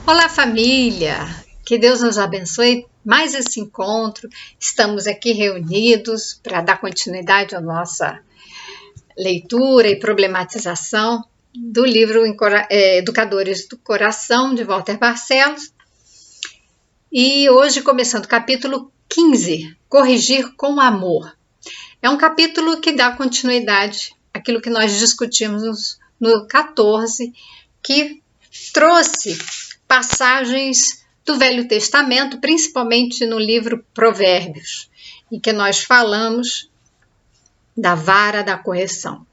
Olá, família! Que Deus nos abençoe mais esse encontro. Estamos aqui reunidos para dar continuidade à nossa leitura e problematização do livro Educadores do Coração, de Walter Barcelos. E hoje, começando o capítulo 15, Corrigir com Amor. É um capítulo que dá continuidade àquilo que nós discutimos no 14, que trouxe passagens do Velho Testamento, principalmente no livro Provérbios, em que nós falamos da vara da correção.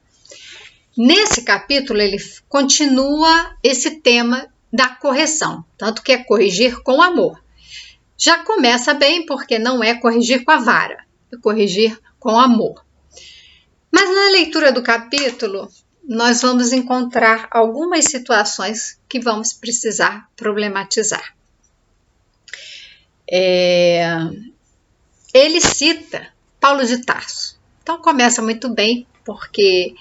Nesse capítulo, ele continua esse tema da correção, tanto que é corrigir com amor. Já começa bem, porque não é corrigir com a vara, é corrigir com amor. Mas na leitura do capítulo, nós vamos encontrar algumas situações que vamos precisar problematizar. Ele cita Paulo de Tarso. Então começa muito bem, porque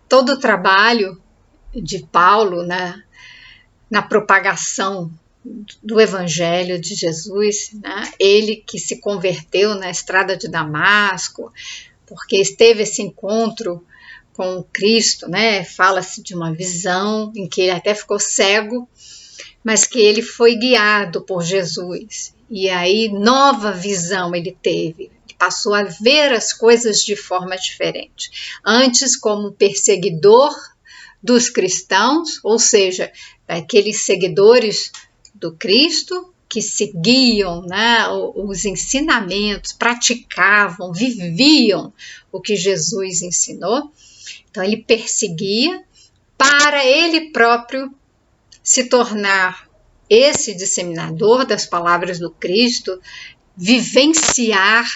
todo o trabalho de Paulo na propagação do Evangelho de Jesus, ele que se converteu na estrada de Damasco, porque esteve esse encontro com Cristo, Fala-se de uma visão em que ele até ficou cego, mas que ele foi guiado por Jesus. E aí, nova visão ele teve. Ele passou a ver as coisas de forma diferente. Antes, como perseguidor dos cristãos, ou seja, daqueles seguidores do Cristo que seguiam os ensinamentos, praticavam, viviam o que Jesus ensinou. Então, ele perseguia para ele próprio se tornar esse disseminador das palavras do Cristo, vivenciar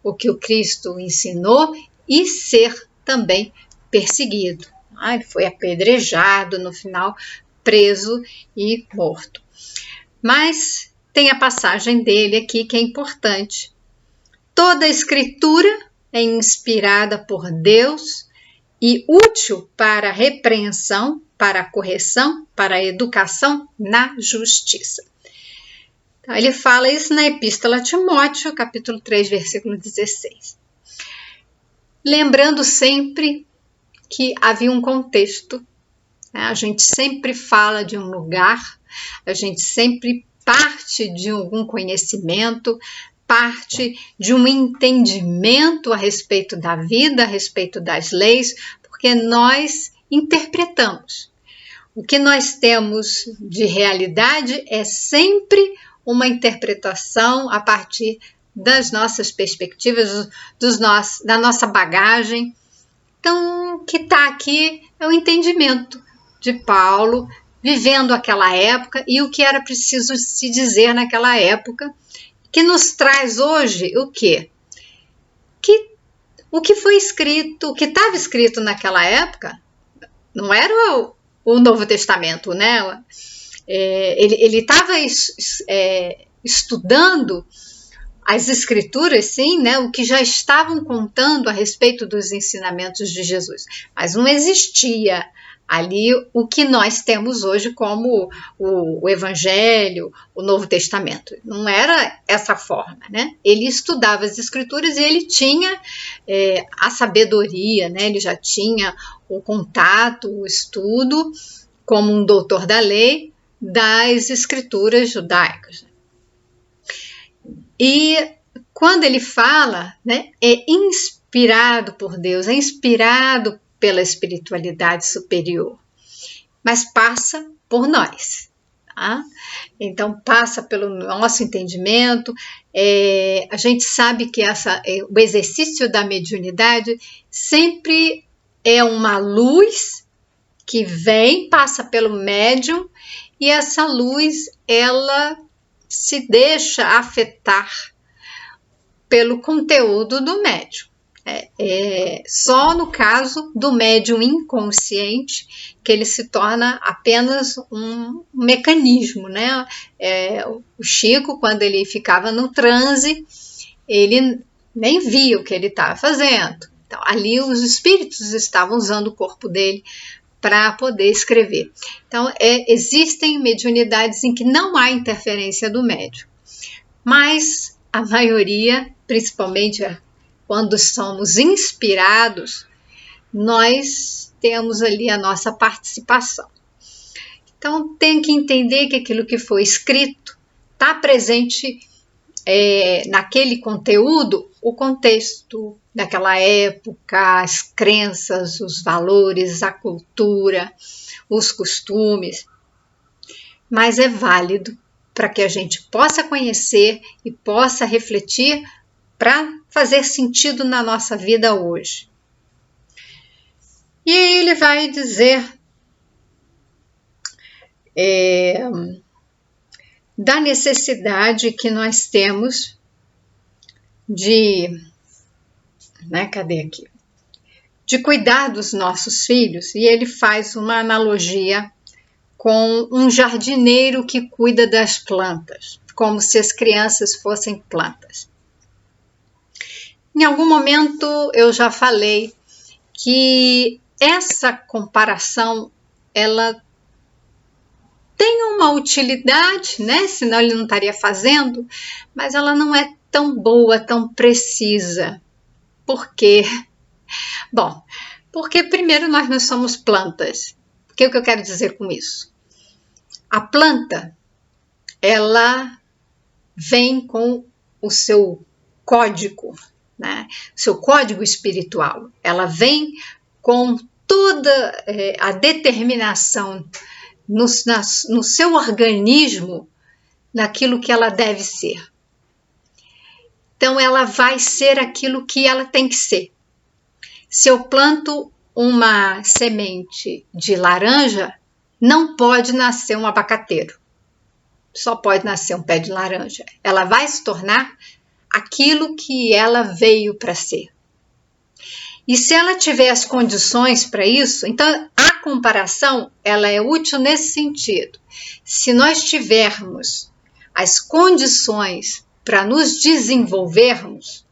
o que o Cristo ensinou e ser também perseguido. Ele foi apedrejado, no final preso e morto. Mas tem a passagem dele aqui que é importante. Toda a Escritura é inspirada por Deus e útil para a repreensão, para a correção, para a educação na justiça. Então, ele fala isso na Epístola a Timóteo, capítulo 3, versículo 16. Lembrando sempre que havia um contexto, a gente sempre fala de um lugar, a gente sempre parte de algum conhecimento, parte de um entendimento a respeito da vida, a respeito das leis, porque nós interpretamos. O que nós temos de realidade é sempre uma interpretação a partir das nossas perspectivas, da nossa bagagem. Então, o que está aqui é o entendimento de Paulo, vivendo aquela época e o que era preciso se dizer naquela época, que nos traz hoje o quê? O que foi escrito, o que estava escrito naquela época, não era o Novo Testamento, Ele estava estudando as Escrituras, sim, o que já estavam contando a respeito dos ensinamentos de Jesus, mas não existia ali o que nós temos hoje como o Evangelho, o Novo Testamento. Não era essa forma, Ele estudava as Escrituras e ele tinha a sabedoria, Ele já tinha o contato, o estudo, como um doutor da lei, das Escrituras judaicas. E quando ele fala, é inspirado por Deus, é inspirado pela espiritualidade superior, mas passa por nós. Então, passa pelo nosso entendimento. A gente sabe que o exercício da mediunidade sempre é uma luz que vem, passa pelo médium, e essa luz, ela se deixa afetar pelo conteúdo do médium. Só no caso do médium inconsciente que ele se torna apenas um mecanismo, O Chico, quando ele ficava no transe, ele nem via o que ele estava fazendo. Então, ali os espíritos estavam usando o corpo dele para poder escrever. Então, existem mediunidades em que não há interferência do médium, mas a maioria, principalmente quando somos inspirados, nós temos ali a nossa participação. Então, tem que entender que aquilo que foi escrito está presente naquele conteúdo, o contexto daquela época, as crenças, os valores, a cultura, os costumes, mas é válido para que a gente possa conhecer e possa refletir para fazer sentido na nossa vida hoje. E aí ele vai dizer da necessidade que nós temos de, cadê aqui? De cuidar dos nossos filhos, e ele faz uma analogia com um jardineiro que cuida das plantas, como se as crianças fossem plantas. Em algum momento eu já falei que essa comparação, ela tem uma utilidade, senão ele não estaria fazendo, mas ela não é tão boa, tão precisa. Por quê? Bom, porque primeiro nós não somos plantas. O que eu quero dizer com isso? A planta, ela vem com o seu código, seu código espiritual. Ela vem com toda a determinação no seu organismo, naquilo que ela deve ser. Então, ela vai ser aquilo que ela tem que ser. Se eu planto uma semente de laranja, não pode nascer um abacateiro. Só pode nascer um pé de laranja. Ela vai se tornar aquilo que ela veio para ser. E se ela tiver as condições para isso, então a comparação ela é útil nesse sentido. Se nós tivermos as condições para nos desenvolvermos,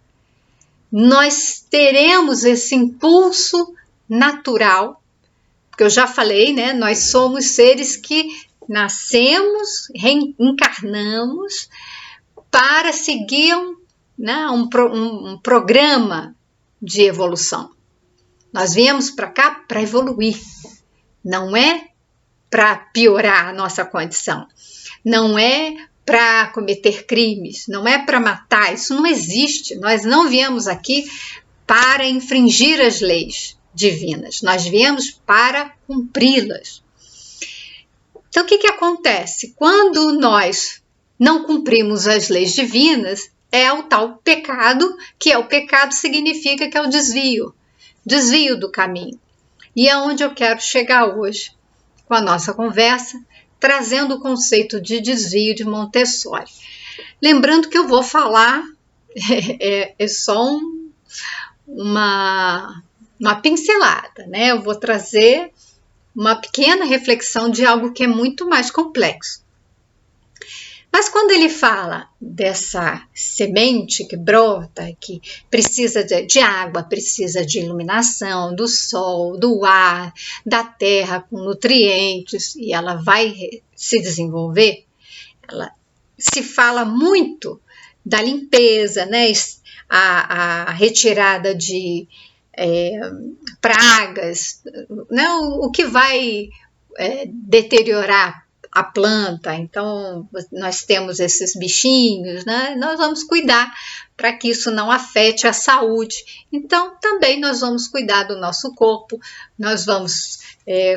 nós teremos esse impulso natural, porque eu já falei, nós somos seres que nascemos, reencarnamos para seguir um programa de evolução. Nós viemos para cá para evoluir, não é para piorar a nossa condição, não é para cometer crimes, não é para matar, isso não existe. Nós não viemos aqui para infringir as leis divinas, nós viemos para cumpri-las. Então, o que acontece? Quando nós não cumprimos as leis divinas, é o tal pecado, que o pecado significa que é o desvio do caminho. E é onde eu quero chegar hoje, com a nossa conversa, trazendo o conceito de desvio de Montessori. Lembrando que eu vou falar, é só uma pincelada, Eu vou trazer uma pequena reflexão de algo que é muito mais complexo. Mas quando ele fala dessa semente que brota, que precisa de água, precisa de iluminação, do sol, do ar, da terra com nutrientes, e ela vai se desenvolver, ela se fala muito da limpeza, a retirada de pragas, o que vai deteriorar a planta. Então, nós temos esses bichinhos, nós vamos cuidar para que isso não afete a saúde. Então, também nós vamos cuidar do nosso corpo, nós vamos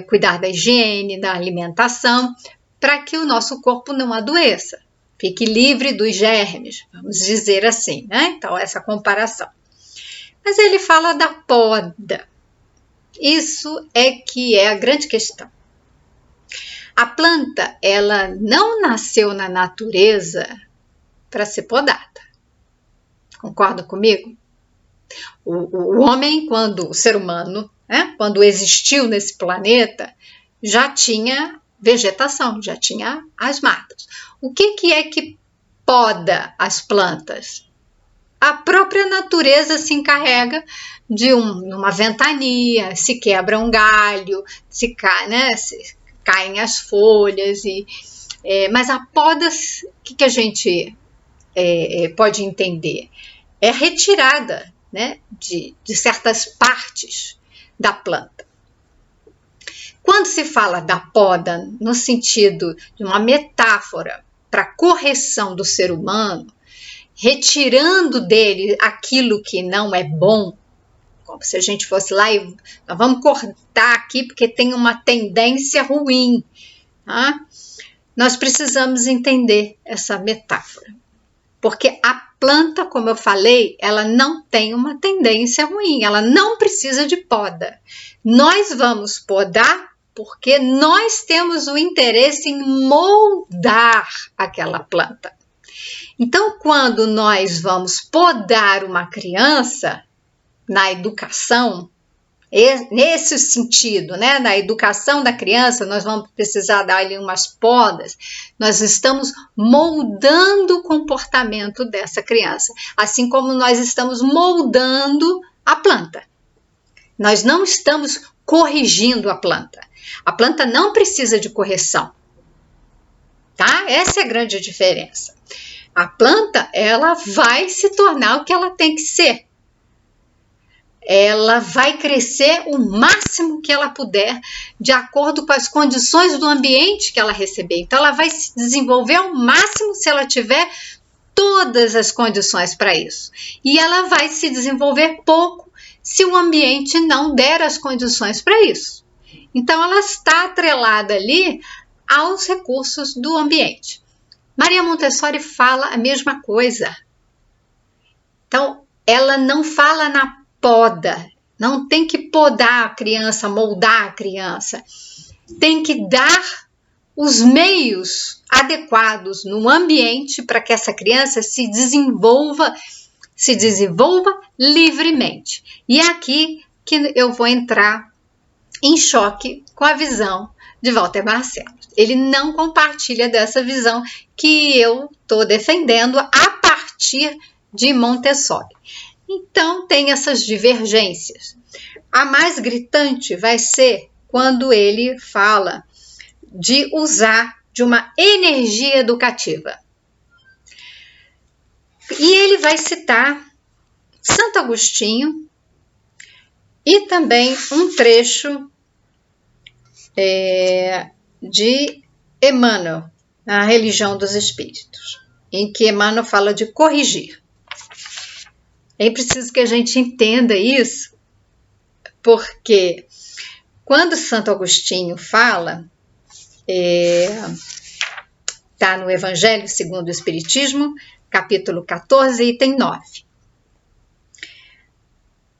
cuidar da higiene, da alimentação, para que o nosso corpo não adoeça, fique livre dos germes, vamos dizer assim, Então, essa comparação. Mas ele fala da poda. Isso é que é a grande questão. A planta, ela não nasceu na natureza para ser podada. Concorda comigo? O homem, o ser humano, quando existiu nesse planeta, já tinha vegetação, já tinha as matas. O que é que poda as plantas? a própria natureza se encarrega de uma ventania, se quebra um galho, se caem as folhas. Mas a poda, o que a gente pode entender? É retirada, né, de certas partes da planta. Quando se fala da poda no sentido de uma metáfora para correção do ser humano, retirando dele aquilo que não é bom, como se a gente fosse lá e nós vamos cortar aqui porque tem uma tendência ruim, tá? Nós precisamos entender essa metáfora, porque a planta, como eu falei, ela não tem uma tendência ruim, ela não precisa de poda. Nós vamos podar porque nós temos o interesse em moldar aquela planta. Então, quando nós vamos podar uma criança na educação, nesse sentido, né, na educação da criança, nós vamos precisar dar ali umas podas, nós estamos moldando o comportamento dessa criança, assim como nós estamos moldando a planta. Nós não estamos corrigindo a planta. A planta não precisa de correção, tá? Essa é a grande diferença. A planta, ela vai se tornar o que ela tem que ser. Ela vai crescer o máximo que ela puder, de acordo com as condições do ambiente que ela receber. Então, ela vai se desenvolver ao máximo se ela tiver todas as condições para isso. E ela vai se desenvolver pouco se o ambiente não der as condições para isso. Então, ela está atrelada ali aos recursos do ambiente. Maria Montessori fala a mesma coisa. Então, ela não fala na poda, não tem que podar a criança, moldar a criança. Tem que dar os meios adequados no ambiente para que essa criança se desenvolva livremente. E é aqui que eu vou entrar em choque com a visão de Walter Marcelo. Ele não compartilha dessa visão que eu estou defendendo a partir de Montessori. Então, tem essas divergências. A mais gritante vai ser quando ele fala de usar de uma energia educativa. E ele vai citar Santo Agostinho e também um trecho de Emmanuel, a Religião dos Espíritos, em que Emmanuel fala de corrigir. É preciso que a gente entenda isso, porque quando Santo Agostinho fala, está no Evangelho segundo o Espiritismo, capítulo 14, item 9.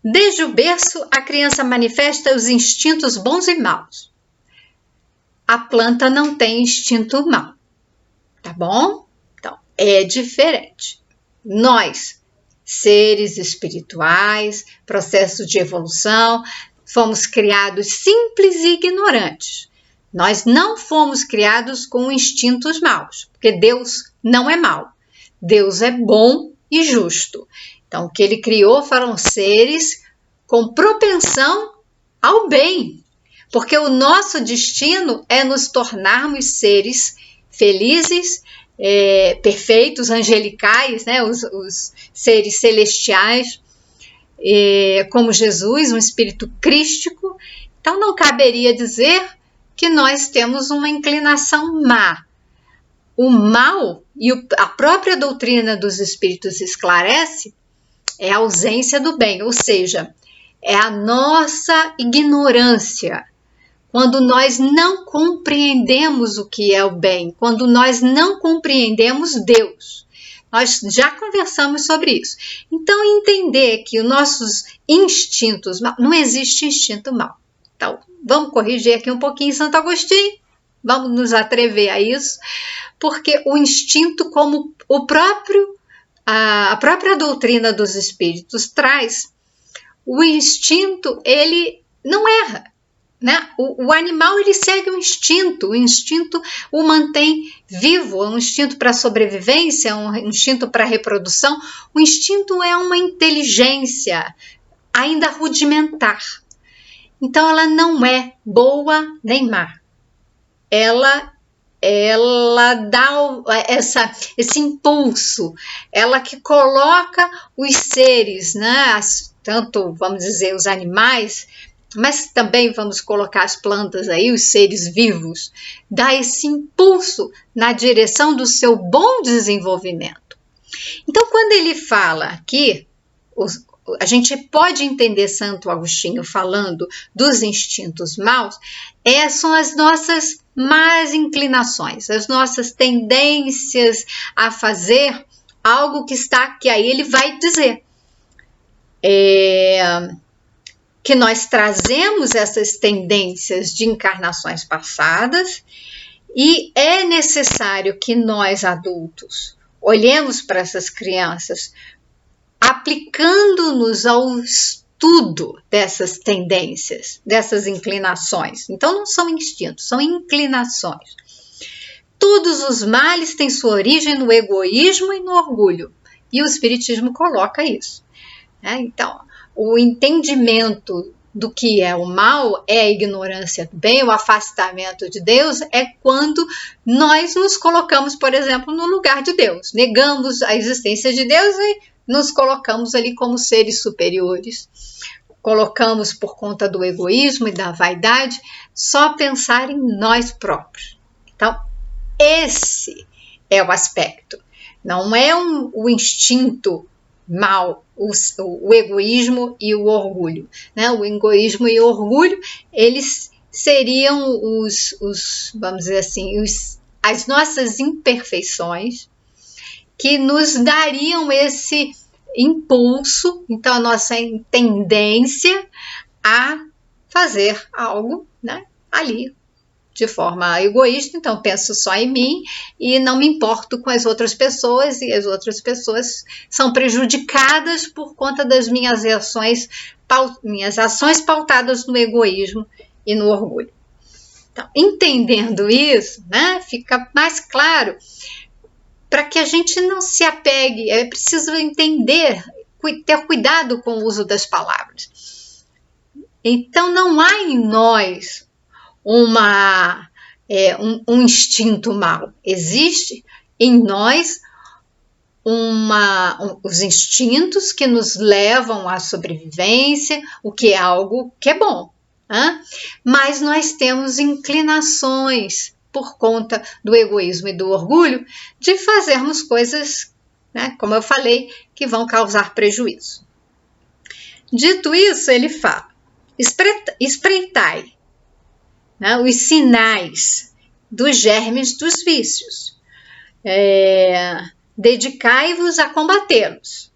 Desde o berço, a criança manifesta os instintos bons e maus. A planta não tem instinto mau, tá bom? Então, é diferente. Nós, seres espirituais, processo de evolução, fomos criados simples e ignorantes. Nós não fomos criados com instintos maus, porque Deus não é mau. Deus é bom e justo. Então, o que ele criou foram seres com propensão ao bem, porque o nosso destino é nos tornarmos seres felizes, perfeitos, angelicais, né? Os seres celestiais, como Jesus, um espírito crístico. Então, não caberia dizer que nós temos uma inclinação má. O mal, e a própria doutrina dos espíritos esclarece, é a ausência do bem, ou seja, é a nossa ignorância. Quando nós não compreendemos o que é o bem, quando nós não compreendemos Deus. Nós já conversamos sobre isso. Então, entender que os nossos instintos, não existe instinto mau. Então, vamos corrigir aqui um pouquinho Santo Agostinho, vamos nos atrever a isso, porque o instinto, como a própria doutrina dos espíritos traz, o instinto, ele não erra. né? O animal, ele segue o instinto o mantém vivo, é um instinto para sobrevivência, um instinto para reprodução. O instinto é uma inteligência ainda rudimentar. Então ela não é boa nem má. Ela dá esse impulso, ela que coloca os seres, né, tanto, vamos dizer, os animais, mas também vamos colocar as plantas aí, os seres vivos, dá esse impulso na direção do seu bom desenvolvimento. Então, quando ele fala aqui, a gente pode entender Santo Agostinho falando dos instintos maus, são as nossas más inclinações, as nossas tendências a fazer algo que aí ele vai dizer que nós trazemos essas tendências de encarnações passadas e é necessário que nós adultos olhemos para essas crianças aplicando-nos ao estudo dessas tendências, dessas inclinações. Então não são instintos, são inclinações. Todos os males têm sua origem no egoísmo e no orgulho. E o Espiritismo coloca isso. Então, o entendimento do que é o mal é a ignorância do bem, o afastamento de Deus é quando nós nos colocamos, por exemplo, no lugar de Deus. Negamos a existência de Deus e nos colocamos ali como seres superiores. Colocamos por conta do egoísmo e da vaidade só pensar em nós próprios. Então, esse é o aspecto. Não é o instinto mal, o egoísmo e o orgulho. Né? O egoísmo e o orgulho, eles seriam vamos dizer assim, as nossas imperfeições que nos dariam esse impulso, então a nossa tendência a fazer algo, né, ali de forma egoísta, então penso só em mim e não me importo com as outras pessoas e as outras pessoas são prejudicadas por conta das minhas ações pautadas no egoísmo e no orgulho. Então, entendendo isso, né, fica mais claro para que a gente não se apegue, é preciso entender, ter cuidado com o uso das palavras. Então, não há em nós um instinto mau. Existe em nós os instintos que nos levam à sobrevivência, o que é algo que é bom. Mas nós temos inclinações por conta do egoísmo e do orgulho de fazermos coisas, né, como eu falei, que vão causar prejuízo. Dito isso, ele fala, espreitai, né, os sinais dos germes dos vícios, dedicai-vos a combatê-los,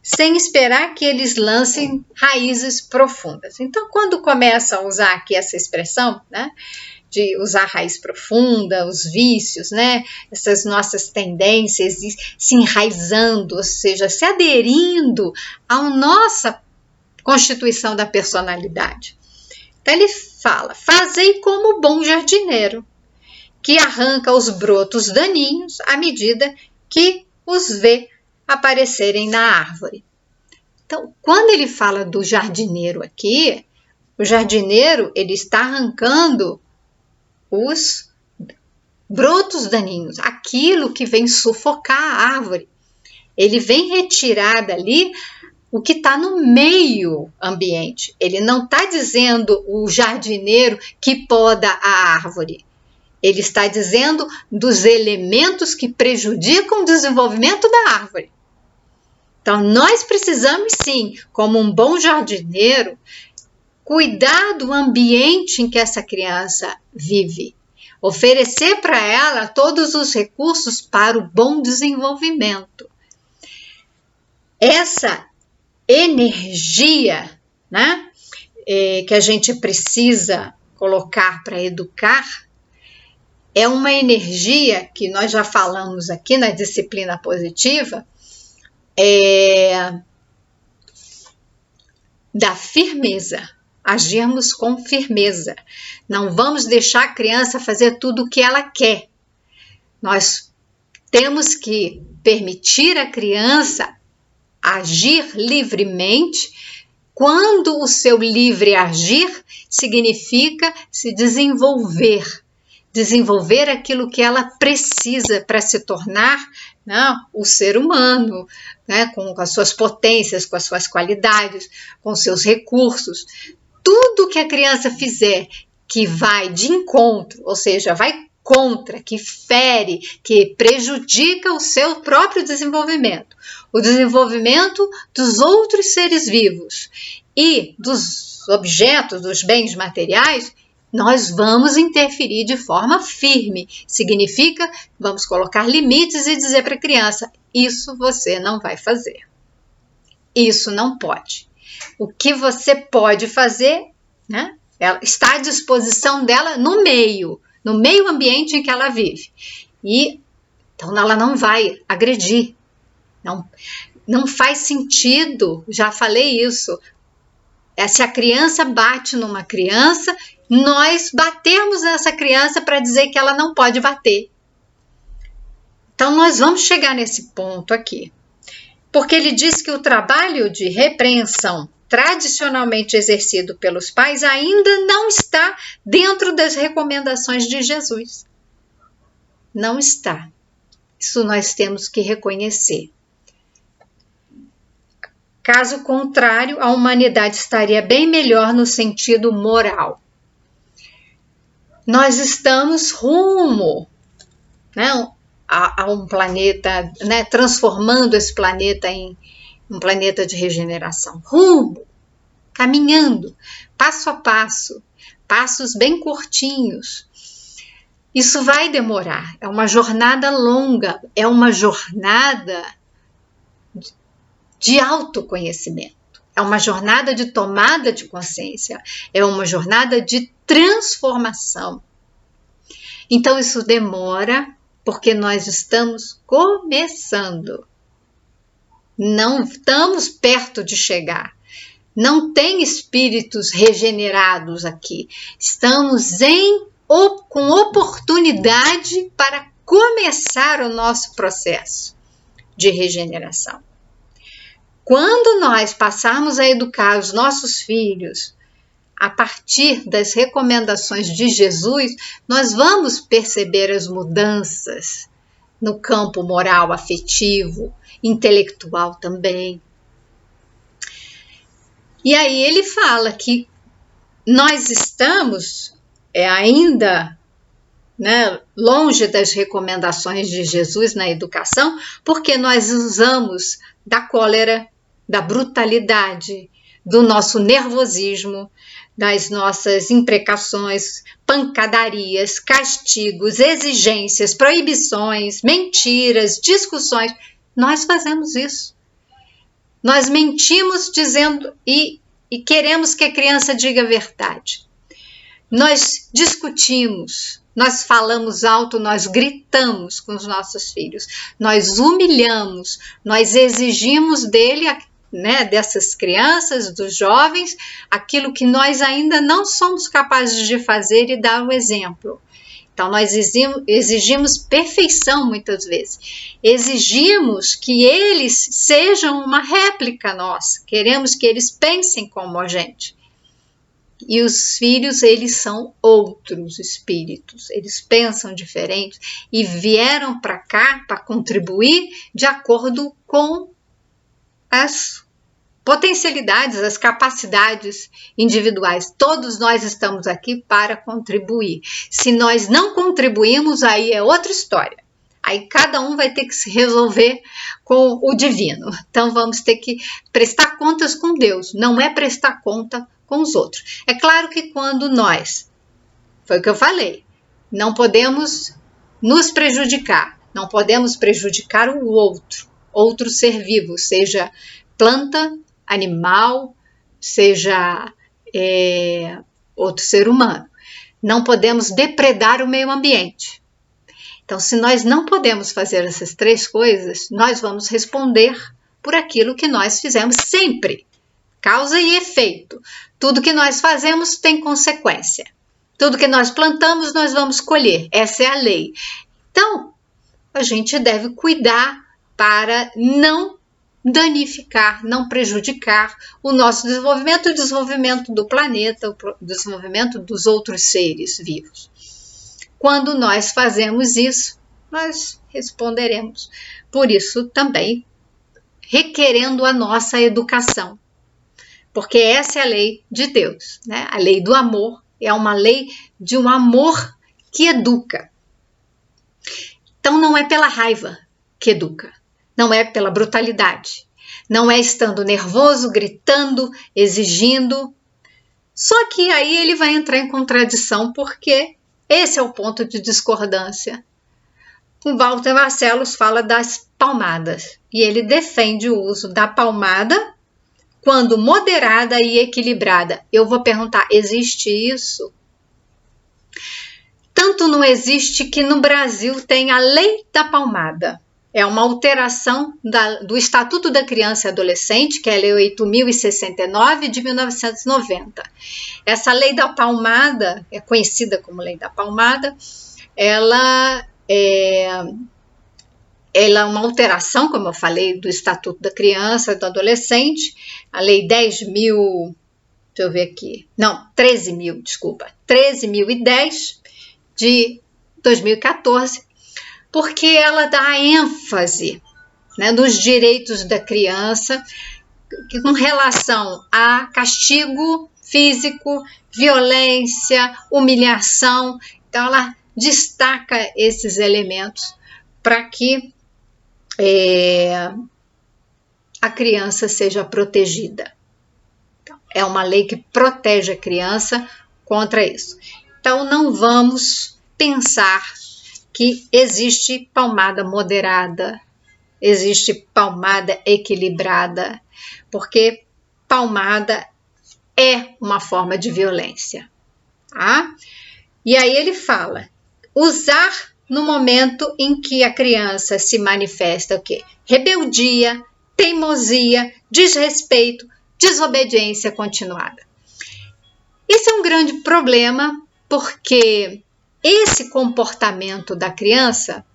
sem esperar que eles lancem raízes profundas. Então, quando começa a usar aqui essa expressão, né, de usar raiz profunda, os vícios, né, essas nossas tendências se enraizando, ou seja, se aderindo à nossa constituição da personalidade. Então ele fala, fazei como o bom jardineiro, que arranca os brotos daninhos à medida que os vê aparecerem na árvore. Então, quando ele fala do jardineiro aqui, o jardineiro ele está arrancando os brotos daninhos, aquilo que vem sufocar a árvore. Ele vem retirar dali o que está no meio ambiente. Ele não está dizendo o jardineiro que poda a árvore. Ele está dizendo dos elementos que prejudicam o desenvolvimento da árvore. Então, nós precisamos sim, como um bom jardineiro, cuidar do ambiente em que essa criança vive. Oferecer para ela todos os recursos para o bom desenvolvimento. Essa energia, né, que a gente precisa colocar para educar, é uma energia que nós já falamos aqui na disciplina positiva, da firmeza. agirmos com firmeza. Não vamos deixar a criança fazer tudo o que ela quer. Nós temos que permitir a criança agir livremente, quando o seu livre agir significa se desenvolver aquilo que ela precisa para se tornar, né, o ser humano, né, com as suas potências, com as suas qualidades, com os seus recursos. Tudo que a criança fizer que vai de encontro, ou seja, vai contra, que fere, que prejudica o seu próprio desenvolvimento, o desenvolvimento dos outros seres vivos e dos objetos, dos bens materiais, nós vamos interferir de forma firme. Significa, vamos colocar limites e dizer para a criança, isso você não vai fazer. Isso não pode. O que você pode fazer, né, está à disposição dela no meio ambiente em que ela vive. E então ela não vai agredir. Não faz sentido, já falei isso. Se a criança bate numa criança, nós batemos nessa criança para dizer que ela não pode bater. Então nós vamos chegar nesse ponto aqui. Porque ele diz que o trabalho de repreensão tradicionalmente exercido pelos pais ainda não está dentro das recomendações de Jesus. Não está. Isso nós temos que reconhecer. Caso contrário, a humanidade estaria bem melhor no sentido moral. Nós estamos rumo, né, a um planeta, né, transformando esse planeta em um planeta de regeneração. Rumo, caminhando, passo a passo, passos bem curtinhos. Isso vai demorar, é uma jornada longa, é uma jornada de autoconhecimento, é uma jornada de tomada de consciência, é uma jornada de transformação. Então isso demora porque nós estamos começando. Não estamos perto de chegar. Não tem espíritos regenerados aqui. Estamos com oportunidade para começar o nosso processo de regeneração. Quando nós passarmos a educar os nossos filhos a partir das recomendações de Jesus, nós vamos perceber as mudanças no campo moral, afetivo, intelectual também. E aí ele fala que nós estamos ainda, né, longe das recomendações de Jesus na educação, porque nós usamos da cólera, da brutalidade, do nosso nervosismo, das nossas imprecações, pancadarias, castigos, exigências, proibições, mentiras, discussões. Nós fazemos isso. Nós mentimos dizendo e queremos que a criança diga a verdade. Nós discutimos, nós falamos alto, nós gritamos com os nossos filhos, nós humilhamos, nós exigimos dele, né, dessas crianças, dos jovens, aquilo que nós ainda não somos capazes de fazer e dar o exemplo. Então, nós exigimos perfeição muitas vezes. Exigimos que eles sejam uma réplica nossa. Queremos que eles pensem como a gente. E os filhos, eles são outros espíritos. Eles pensam diferente e vieram para cá para contribuir de acordo com as potencialidades, as capacidades individuais. Todos nós estamos aqui para contribuir. Se nós não contribuímos, aí é outra história. Aí cada um vai ter que se resolver com o divino. Então vamos ter que prestar contas com Deus, não é prestar conta com os outros. É claro que quando nós, foi o que eu falei, não podemos nos prejudicar, não podemos prejudicar o outro ser vivo, seja planta, animal, seja outro ser humano. Não podemos depredar o meio ambiente. Então, se nós não podemos fazer essas três coisas, nós vamos responder por aquilo que nós fizemos sempre. causa e efeito. Tudo que nós fazemos tem consequência. Tudo que nós plantamos, nós vamos colher. Essa é a lei. Então, a gente deve cuidar para não danificar, não prejudicar o nosso desenvolvimento e o desenvolvimento do planeta, o desenvolvimento dos outros seres vivos. Quando nós fazemos isso, nós responderemos. Por isso, também requerendo a nossa educação. Porque essa é a lei de Deus, né? A lei do amor é uma lei de um amor que educa. Então não é pela raiva que educa, não é pela brutalidade, não é estando nervoso, gritando, exigindo. Só que aí ele vai entrar em contradição, porque esse é o ponto de discordância. O Walter Barcelos fala das palmadas e ele defende o uso da palmada quando moderada e equilibrada. Eu vou perguntar, existe isso? Tanto não existe que no Brasil tem a lei da palmada. É uma alteração do Estatuto da Criança e Adolescente, que é a Lei 8.069 de 1990. Essa lei da palmada, é conhecida como Lei da Palmada, ela é uma alteração, como eu falei, do Estatuto da Criança e do Adolescente, a Lei 13.010 de 2014, porque ela dá ênfase, né, nos direitos da criança com relação a castigo físico, violência, humilhação. Então, ela destaca esses elementos para que a criança seja protegida. Então, é uma lei que protege a criança contra isso. Então, não vamos pensar que existe palmada moderada, existe palmada equilibrada, porque palmada é uma forma de violência. Tá? E aí ele fala, usar no momento em que a criança se manifesta o quê? Rebeldia, teimosia, desrespeito, desobediência continuada. Esse é um grande problema, porque esse comportamento da criança,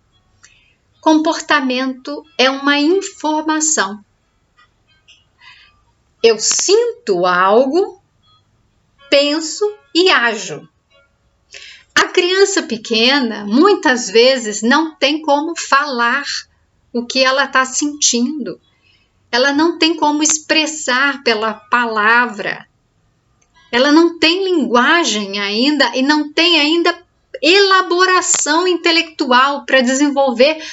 comportamento é uma informação. Eu sinto algo, penso e ajo. A criança pequena, muitas vezes, não tem como falar o que ela está sentindo. Ela não tem como expressar pela palavra. Ela não tem linguagem ainda e não tem ainda elaboração intelectual para desenvolver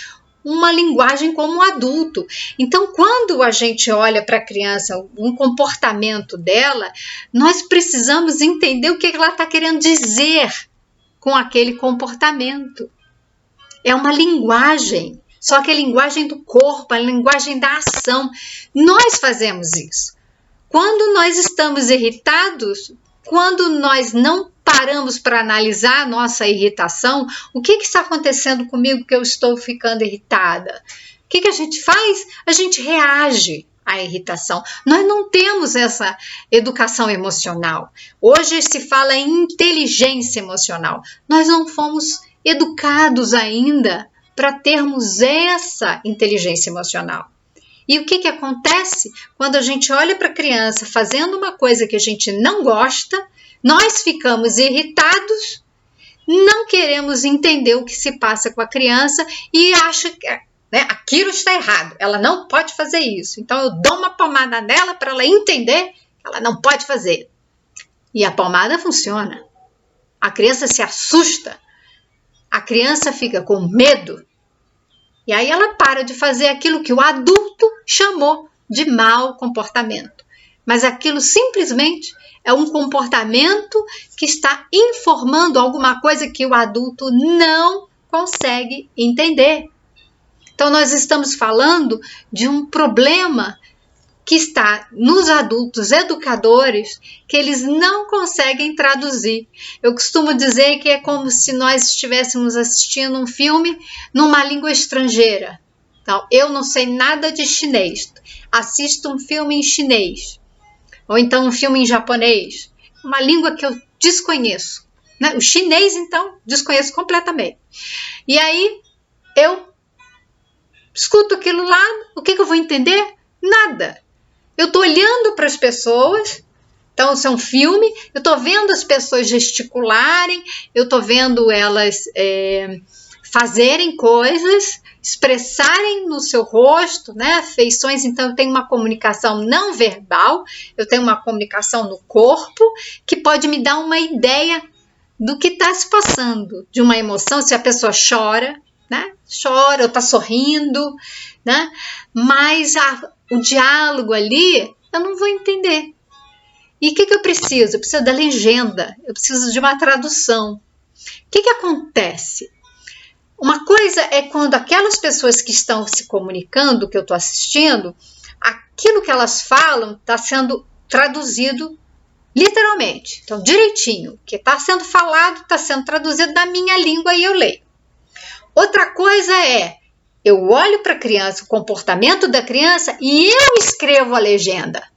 uma linguagem como um adulto. Então, quando a gente olha para a criança, um comportamento dela, nós precisamos entender o que ela está querendo dizer com aquele comportamento. É uma linguagem, só que é a linguagem do corpo, a linguagem da ação. Nós fazemos isso. Quando nós estamos irritados, quando nós não paramos para analisar a nossa irritação, o que está acontecendo comigo que eu estou ficando irritada? O que a gente faz? A gente reage à irritação. Nós não temos essa educação emocional. Hoje se fala em inteligência emocional. Nós não fomos educados ainda para termos essa inteligência emocional. E o que acontece? Quando a gente olha para a criança fazendo uma coisa que a gente não gosta, nós ficamos irritados, não queremos entender o que se passa com a criança e acha que aquilo está errado, ela não pode fazer isso. Então eu dou uma palmada nela para ela entender que ela não pode fazer. E a palmada funciona. A criança se assusta, a criança fica com medo. E aí ela para de fazer aquilo que o adulto chamou de mau comportamento. Mas aquilo simplesmente é um comportamento que está informando alguma coisa que o adulto não consegue entender. Então nós estamos falando de um problema que está nos adultos educadores, que eles não conseguem traduzir. Eu costumo dizer que é como se nós estivéssemos assistindo um filme numa língua estrangeira. Então, eu não sei nada de chinês, assisto um filme em chinês. ou então um filme em japonês, uma língua que eu desconheço, né? O chinês, então, desconheço completamente. E aí eu escuto aquilo lá, o que eu vou entender? Nada. Eu estou olhando para as pessoas, então isso é um filme, eu estou vendo as pessoas gesticularem, eu estou vendo elas fazerem coisas, expressarem no seu rosto, né, feições. Então eu tenho uma comunicação não verbal, eu tenho uma comunicação no corpo, que pode me dar uma ideia do que está se passando, de uma emoção, se a pessoa chora, né, chora ou está sorrindo, né, mas o diálogo ali eu não vou entender. E o que eu preciso? Eu preciso da legenda, eu preciso de uma tradução. O que acontece? Uma coisa é quando aquelas pessoas que estão se comunicando, que eu estou assistindo, aquilo que elas falam está sendo traduzido literalmente, então direitinho, o que está sendo falado está sendo traduzido na minha língua e eu leio. Outra coisa é, eu olho para a criança, o comportamento da criança e eu escrevo a legenda.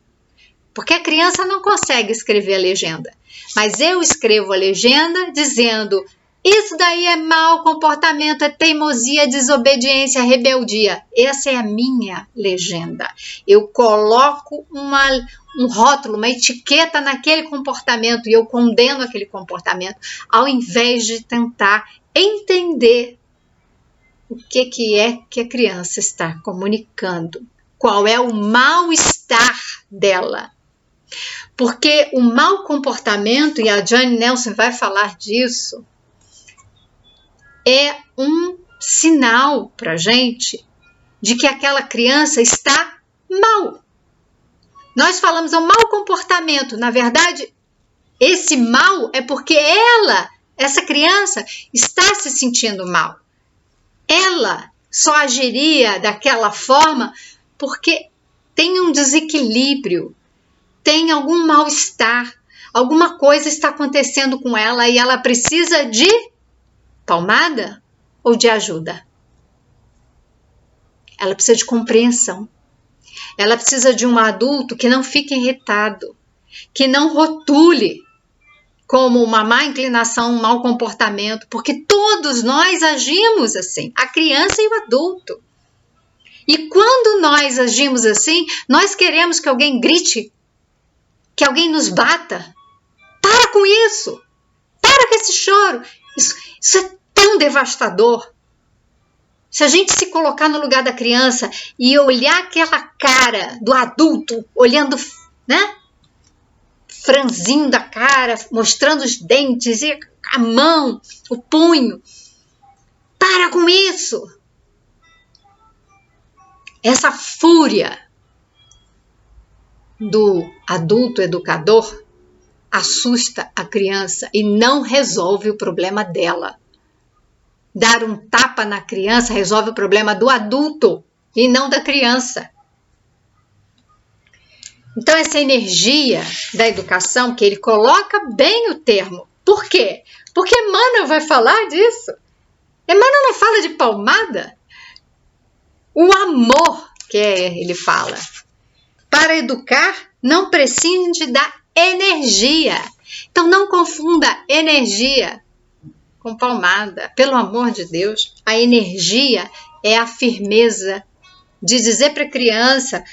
Porque a criança não consegue escrever a legenda. Mas eu escrevo a legenda dizendo, isso daí é mau comportamento, é teimosia, desobediência, rebeldia. Essa é a minha legenda. Eu coloco um rótulo, uma etiqueta naquele comportamento e eu condeno aquele comportamento, ao invés de tentar entender o que é que a criança está comunicando. Qual é o mal-estar dela. Porque o mau comportamento, e a Jane Nelson vai falar disso, é um sinal para a gente de que aquela criança está mal. Nós falamos o mau comportamento, na verdade, esse mal é porque essa criança, está se sentindo mal. Ela só agiria daquela forma porque tem um desequilíbrio, tem algum mal-estar, alguma coisa está acontecendo com ela e ela precisa de palmada ou de ajuda? Ela precisa de compreensão. Ela precisa de um adulto que não fique irritado, que não rotule como uma má inclinação, um mau comportamento, porque todos nós agimos assim, a criança e o adulto. E quando nós agimos assim, nós queremos que alguém grite, que alguém nos bata. Para com isso! Para com esse choro! Isso é tão devastador. Se a gente se colocar no lugar da criança e olhar aquela cara do adulto, olhando, né? Franzindo a cara, mostrando os dentes, e a mão, o punho. Para com isso! Essa fúria do adulto educador assusta a criança e não resolve o problema dela. Dar um tapa na criança resolve o problema do adulto e não da criança. Então, essa energia da educação, que ele coloca bem o termo. Por quê? Porque Emmanuel vai falar disso. Emmanuel não fala de palmada. O amor, que ele fala. Para educar, não prescinde da energia. Então, não confunda energia com palmada. Pelo amor de Deus, a energia é a firmeza de dizer para a criança,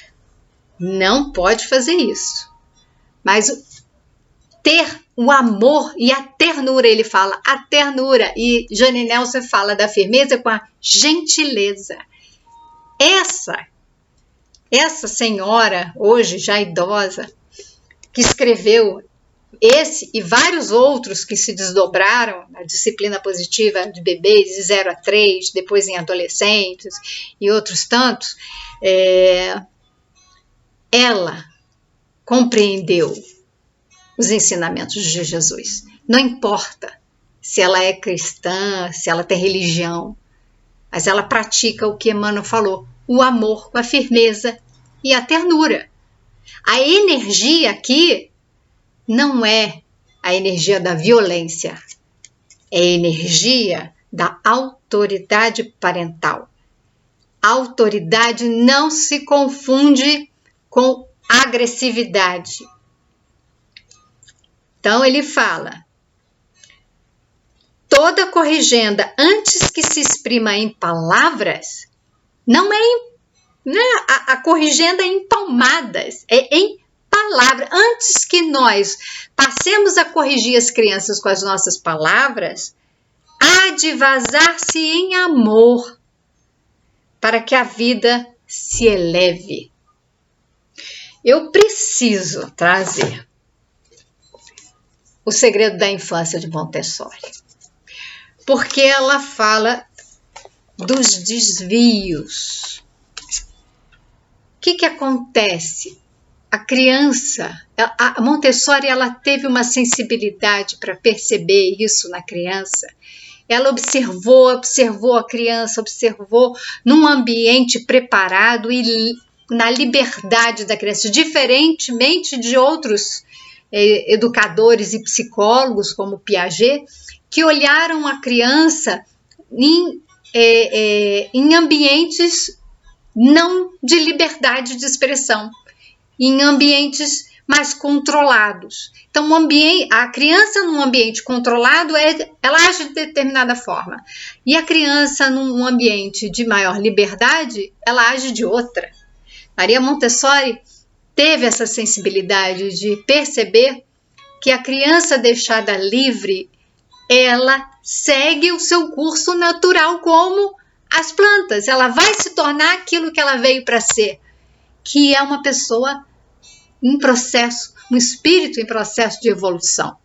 não pode fazer isso. Mas ter o amor e a ternura, ele fala, a ternura. E Jane Nelson fala da firmeza com a gentileza. Essa senhora, hoje já idosa, que escreveu esse e vários outros que se desdobraram na disciplina positiva de bebês de 0 a 3, depois em adolescentes e outros tantos, ela compreendeu os ensinamentos de Jesus. Não importa se ela é cristã, se ela tem religião, mas ela pratica o que Emmanuel falou, o amor com a firmeza e a ternura. A energia aqui não é a energia da violência, é a energia da autoridade parental. A autoridade não se confunde com agressividade. Então ele fala: toda corrigenda, antes que se exprima em palavras, não é a corrigenda é em palmadas, é em palavras. Antes que nós passemos a corrigir as crianças com as nossas palavras, há de vazar-se em amor, para que a vida se eleve. Eu preciso trazer O Segredo da Infância de Montessori, porque ela fala dos desvios. O que acontece? A criança, a Montessori, ela teve uma sensibilidade para perceber isso na criança. Ela observou a criança, observou num ambiente preparado e na liberdade da criança, diferentemente de outros educadores e psicólogos, como Piaget, que olharam a criança em ambientes não de liberdade de expressão, em ambientes mais controlados. Então, a criança num ambiente controlado, ela age de determinada forma. E a criança num ambiente de maior liberdade, ela age de outra. Maria Montessori teve essa sensibilidade de perceber que a criança deixada livre, ela segue o seu curso natural como as plantas. Ela vai se tornar aquilo que ela veio para ser, que é uma pessoa em processo, um espírito em processo de evolução.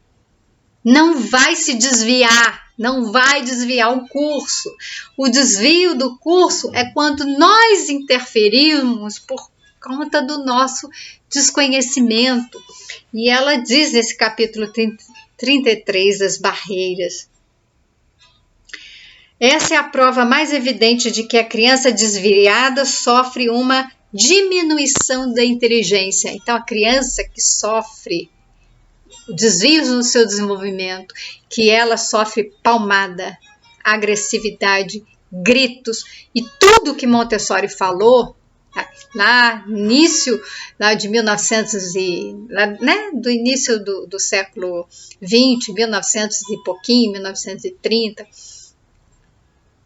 Não vai se desviar, não vai desviar o curso. O desvio do curso é quando nós interferimos por conta do nosso desconhecimento. E ela diz nesse capítulo 33 das barreiras: essa é a prova mais evidente de que a criança desviada sofre uma diminuição da inteligência. Então, a criança que sofre desvios no seu desenvolvimento, que ela sofre palmada, agressividade, gritos, e tudo que Montessori falou lá no início de 1900 do início do século 20, 1900 e pouquinho, 1930,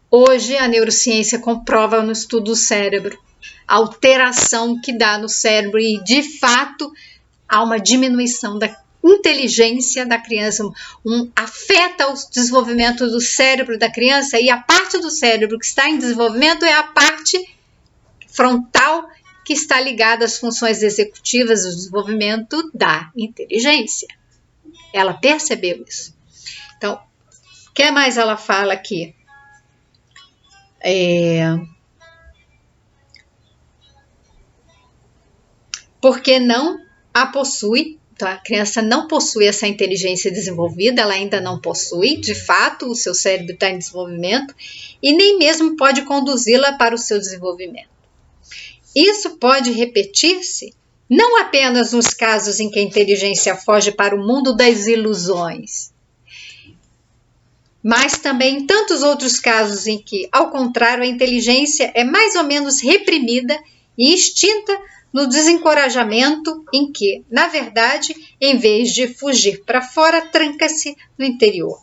hoje a neurociência comprova no estudo do cérebro a alteração que dá no cérebro e, de fato, há uma diminuição da inteligência da criança, afeta o desenvolvimento do cérebro da criança, e a parte do cérebro que está em desenvolvimento é a parte frontal, que está ligada às funções executivas do desenvolvimento da inteligência. Ela percebeu isso. Então, o que mais ela fala aqui? Porque não a possui. Então, a criança não possui essa inteligência desenvolvida, ela ainda não possui, de fato, o seu cérebro está em desenvolvimento, e nem mesmo pode conduzi-la para o seu desenvolvimento. Isso pode repetir-se não apenas nos casos em que a inteligência foge para o mundo das ilusões, mas também em tantos outros casos em que, ao contrário, a inteligência é mais ou menos reprimida e extinta no desencorajamento, em que, na verdade, em vez de fugir para fora, tranca-se no interior.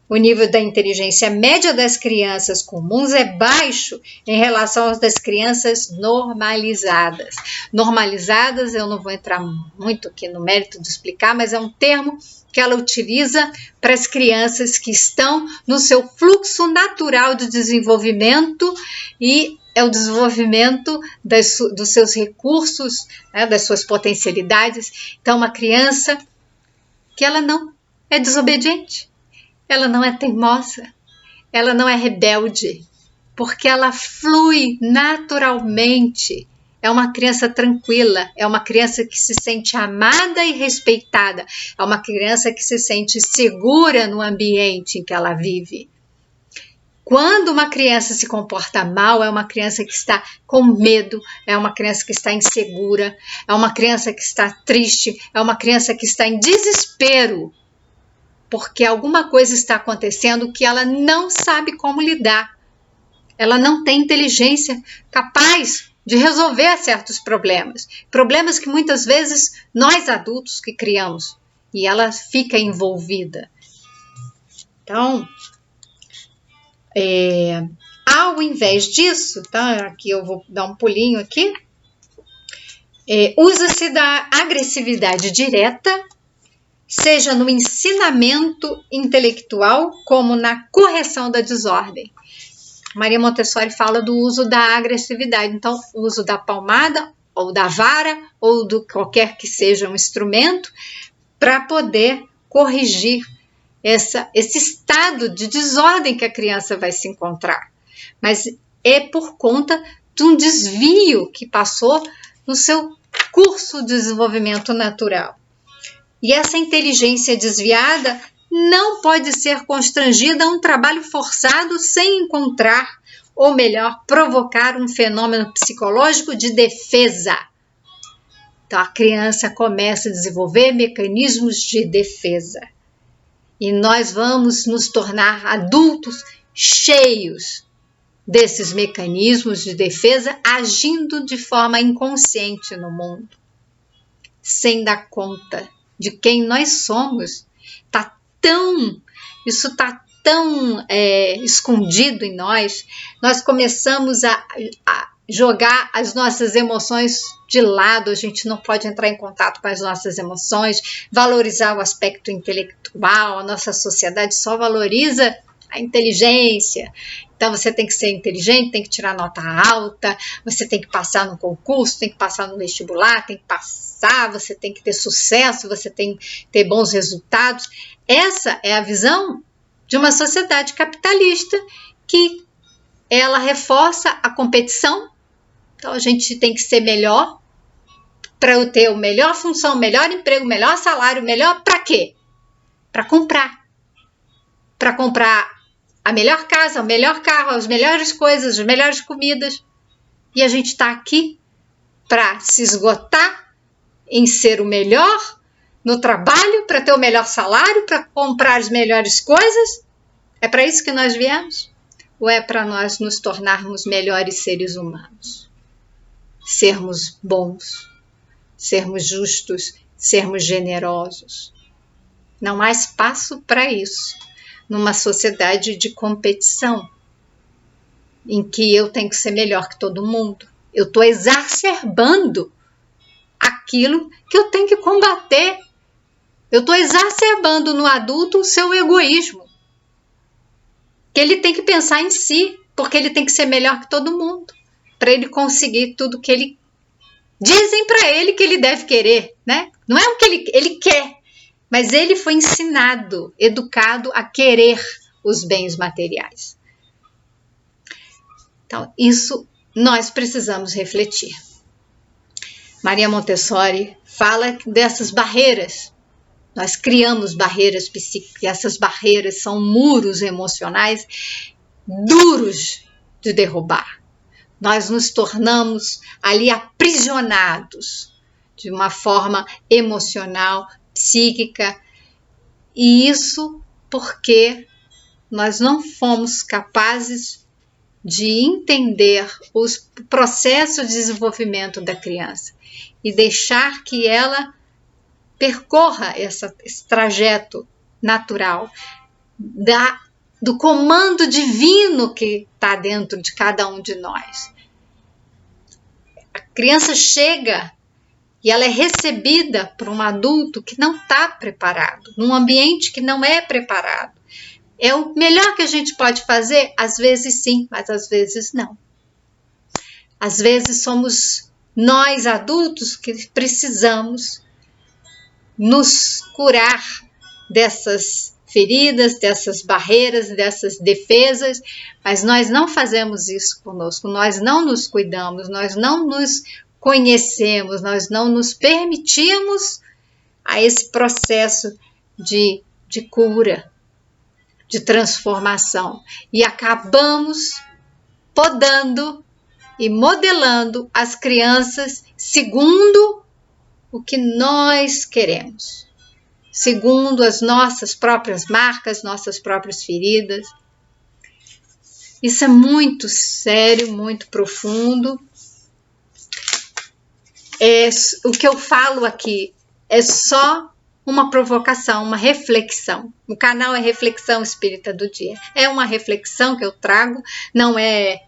O nível da inteligência média das crianças comuns é baixo em relação às das crianças normalizadas. Normalizadas, eu não vou entrar muito aqui no mérito de explicar, mas é um termo que ela utiliza para as crianças que estão no seu fluxo natural de desenvolvimento, e é o desenvolvimento dos seus recursos, das suas potencialidades. Então, uma criança que ela não é desobediente, ela não é teimosa, ela não é rebelde, porque ela flui naturalmente. É uma criança tranquila, é uma criança que se sente amada e respeitada, é uma criança que se sente segura no ambiente em que ela vive. Quando uma criança se comporta mal, é uma criança que está com medo, é uma criança que está insegura, é uma criança que está triste, é uma criança que está em desespero, porque alguma coisa está acontecendo que ela não sabe como lidar. Ela não tem inteligência capaz de resolver certos problemas. Problemas que muitas vezes nós adultos que criamos. e ela fica envolvida. Então, ao invés disso, tá? Aqui eu vou dar um pulinho aqui. Usa-se da agressividade direta, seja no ensinamento intelectual como na correção da desordem. Maria Montessori fala do uso da agressividade, então o uso da palmada ou da vara ou do qualquer que seja um instrumento para poder corrigir esse estado de desordem que a criança vai se encontrar. Mas é por conta de um desvio que passou no seu curso de desenvolvimento natural. E essa inteligência desviada não pode ser constrangida a um trabalho forçado sem encontrar, ou melhor, provocar um fenômeno psicológico de defesa. Então, a criança começa a desenvolver mecanismos de defesa. E nós vamos nos tornar adultos cheios desses mecanismos de defesa, agindo de forma inconsciente no mundo, sem dar conta de quem nós somos. Isso está tão escondido em nós. Nós começamos a jogar as nossas emoções de lado, a gente não pode entrar em contato com as nossas emoções, valorizar o aspecto intelectual. A nossa sociedade só valoriza a inteligência. Então você tem que ser inteligente, tem que tirar nota alta, você tem que passar no concurso, tem que passar no vestibular, tem que passar, você tem que ter sucesso, você tem que ter bons resultados. Essa é a visão de uma sociedade capitalista que ela reforça a competição. Então a gente tem que ser melhor para eu ter a melhor função, melhor emprego, melhor salário, melhor para quê? Para comprar. Para comprar a melhor casa, o melhor carro, as melhores coisas, as melhores comidas. E a gente está aqui para se esgotar em ser o melhor no trabalho, para ter o melhor salário, para comprar as melhores coisas. É para isso que nós viemos? Ou é para nós nos tornarmos melhores seres humanos? Sermos bons, sermos justos, sermos generosos. Não há espaço para isso numa sociedade de competição, em que eu tenho que ser melhor que todo mundo. Eu estou exacerbando aquilo que eu tenho que combater. Eu estou exacerbando no adulto o seu egoísmo. Que ele tem que pensar em si, porque ele tem que ser melhor que todo mundo, para ele conseguir tudo que ele dizem para ele que ele deve querer, né? Não é o que ele quer, mas ele foi ensinado, educado a querer os bens materiais. Então, isso nós precisamos refletir. Maria Montessori fala dessas barreiras. Nós criamos barreiras psíquicas, e essas barreiras são muros emocionais duros de derrubar. Nós nos tornamos ali aprisionados de uma forma emocional, psíquica, e isso porque nós não fomos capazes de entender os processos de desenvolvimento da criança e deixar que ela percorra esse trajeto natural do comando divino que está dentro de cada um de nós. A criança chega e ela é recebida por um adulto que não está preparado, num ambiente que não é preparado. É o melhor que a gente pode fazer? Às vezes sim, mas às vezes não. Às vezes somos nós adultos que precisamos nos curar dessas feridas, dessas barreiras, dessas defesas, mas nós não fazemos isso conosco, nós não nos cuidamos, nós não nos conhecemos, nós não nos permitimos a esse processo de cura, de transformação, e acabamos podando e modelando as crianças segundo o que nós queremos, segundo as nossas próprias marcas, nossas próprias feridas. Isso é muito sério, muito profundo. O que eu falo aqui é só uma provocação, uma reflexão. O canal é Reflexão Espírita do Dia. É uma reflexão que eu trago, não é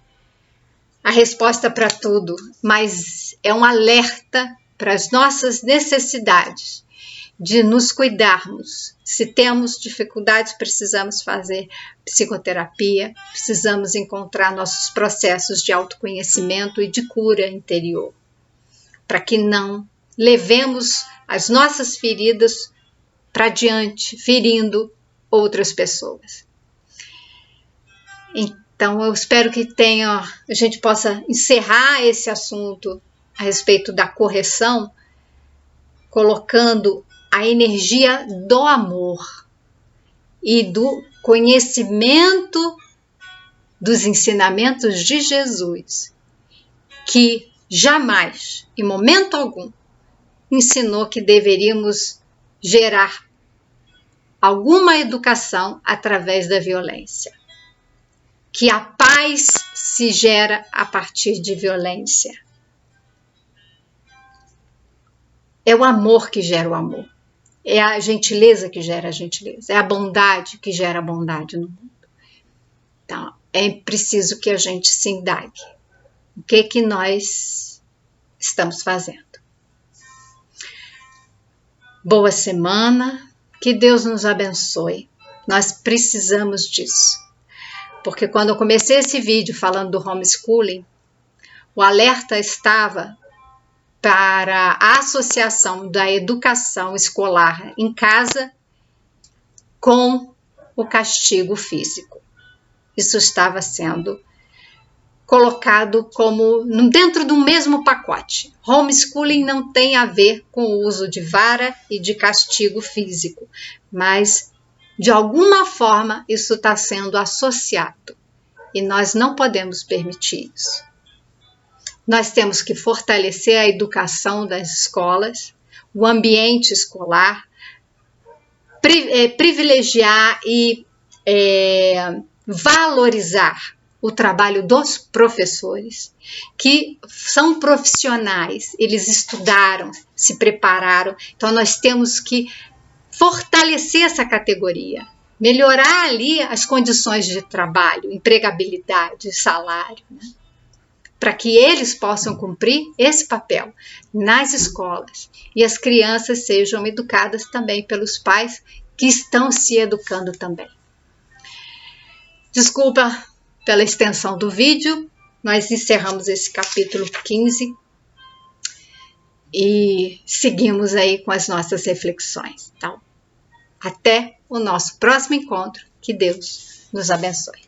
a resposta para tudo, mas é um alerta para as nossas necessidades de nos cuidarmos. Se temos dificuldades, precisamos fazer psicoterapia, precisamos encontrar nossos processos de autoconhecimento e de cura interior, para que não levemos as nossas feridas para diante, ferindo outras pessoas. Então, eu espero que a gente possa encerrar esse assunto a respeito da correção, colocando a energia do amor e do conhecimento dos ensinamentos de Jesus, que jamais, em momento algum, ensinou que deveríamos gerar alguma educação através da violência, que a paz se gera a partir de violência. É o amor que gera o amor. É a gentileza que gera a gentileza. É a bondade que gera a bondade no mundo. Então, é preciso que a gente se indague. O que nós estamos fazendo? Boa semana. Que Deus nos abençoe. Nós precisamos disso. Porque quando eu comecei esse vídeo falando do homeschooling, o alerta estava para a associação da educação escolar em casa com o castigo físico. Isso estava sendo colocado como dentro do mesmo pacote. Homeschooling não tem a ver com o uso de vara e de castigo físico, mas de alguma forma isso está sendo associado e nós não podemos permitir isso. Nós temos que fortalecer a educação das escolas, o ambiente escolar, privilegiar e valorizar o trabalho dos professores, que são profissionais, eles estudaram, se prepararam, então nós temos que fortalecer essa categoria, melhorar ali as condições de trabalho, empregabilidade, salário, né? Para que eles possam cumprir esse papel nas escolas e as crianças sejam educadas também pelos pais que estão se educando também. Desculpa pela extensão do vídeo, nós encerramos esse capítulo 15 e seguimos aí com as nossas reflexões. Então, até o nosso próximo encontro. Que Deus nos abençoe.